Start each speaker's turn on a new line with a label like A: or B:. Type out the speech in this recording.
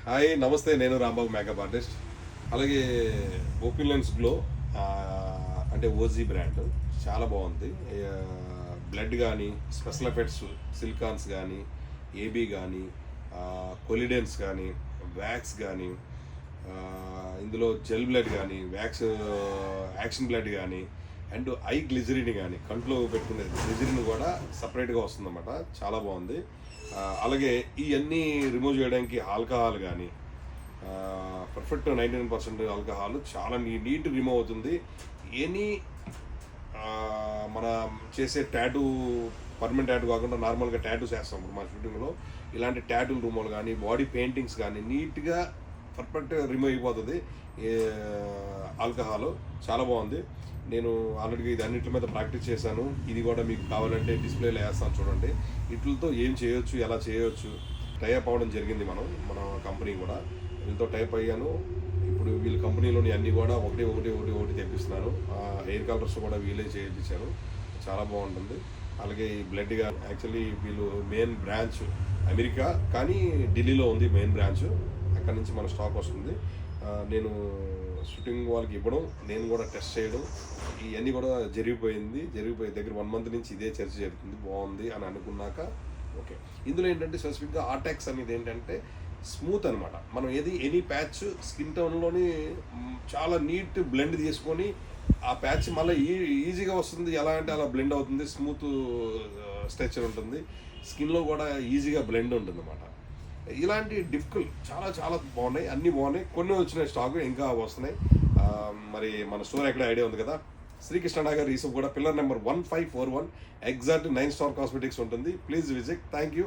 A: Hi నమస్తే, నేను Rambabu makeup artist. అలాగే ఓపినియన్స్ గ్లో అంటే ఓజీ బ్రాండ్ చాలా బాగుంది. బ్లడ్ కానీ, స్పెషల్ ఎఫెక్ట్స్, సిలికాన్స్ కానీ, ఏబీ కానీ, కొలిడెన్స్ కానీ, వ్యాక్స్ కానీ, ఇందులో జెల్ బ్లడ్ కానీ, వ్యాక్స్ యాక్షన్ బ్లడ్ కానీ, అండ్ ఐ గ్లిజరిన్ కానీ, కంట్లో పెట్టుకునే గ్లిజరిన్ కూడా సపరేట్గా వస్తుందన్నమాట. చాలా బాగుంది. అలాగే ఇవన్నీ రిమూవ్ చేయడానికి ఆల్కహాల్ కానీ, పర్ఫెక్ట్ 99% ఆల్కహాల్ చాలా నీట్ రిమూవ్ అవుతుంది. ఎనీ మన చేసే ట్యాటూ, పర్మనెంట్ ట్యాటూ కాకుండా నార్మల్గా ట్యాటూస్ వేస్తాం ఇప్పుడు మా షూటింగ్లో. ఇలాంటి ట్యాటూ రిమూవల్ కానీ, బాడీ పెయింటింగ్స్ కానీ నీట్గా పర్ఫెక్ట్ రిమూవ్ అయిపోతుంది ఆల్కహాల్. చాలా బాగుంది. నేను ఆల్రెడీ ఇది అన్నింటి మీద ప్రాక్టీస్ చేశాను. ఇది కూడా మీకు కావాలంటే డిస్ప్లేలో వేస్తాను చూడండి. వీటితో ఏం చేయొచ్చు, ఎలా చేయొచ్చు టైప్ అవ్వడం జరిగింది. మన కంపెనీ కూడా వీళ్ళతో టైప్ అయ్యాను. ఇప్పుడు వీళ్ళ కంపెనీలోని అన్నీ కూడా ఒకటి తెప్పిస్తున్నాను. హెయిర్ కలర్స్ కూడా వీళ్ళే చేయించాను. చాలా బాగుంటుంది. అలాగే ఈ బ్లడ్ యాక్చువల్లీ వీళ్ళు మెయిన్ బ్రాంచ్ అమెరికా, కానీ ఢిల్లీలో ఉంది మెయిన్ బ్రాంచ్. అక్కడ నుంచి మన స్టాక్ వస్తుంది. నేను షూటింగ్ వాళ్ళకి ఇవ్వడం, నేను కూడా టెస్ట్ చేయడం, ఇవన్నీ కూడా జరిగిపోయి దగ్గర 1 month నుంచి ఇదే చర్చ జరుగుతుంది. బాగుంది అని అనుకున్నాక ఓకే. ఇందులో ఏంటంటే స్పెసిఫిక్గా ఆర్టెక్స్ అనేది ఏంటంటే స్మూత్ అనమాట. మనం ఎనీ ప్యాచ్ స్కిన్ టోన్లోని చాలా నీట్ బ్లెండ్ చేసుకొని ఆ ప్యాచ్ మళ్ళీ ఈజీగా వస్తుంది. ఎలా అంటే అలా బ్లెండ్ అవుతుంది. స్మూత్ స్ట్రెచర్ ఉంటుంది. స్కిన్లో కూడా ఈజీగా బ్లెండ్ ఉంటుంది అన్నమాట. ఇలాంటి డిఫికల్ చాలా చాలా బాగున్నాయి. అన్నీ బాగున్నాయి. కొన్ని వచ్చినాయి స్టాక్, ఇంకా వస్తున్నాయి. మరి మన స్టోర్ ఎక్కడ ఐడియా ఉంది కదా, శ్రీకృష్ణ నగర్ రీసోప్ కూడా pillar number 1541 exact 9 star cosmetics ఉంటుంది. Please visit. Thank you.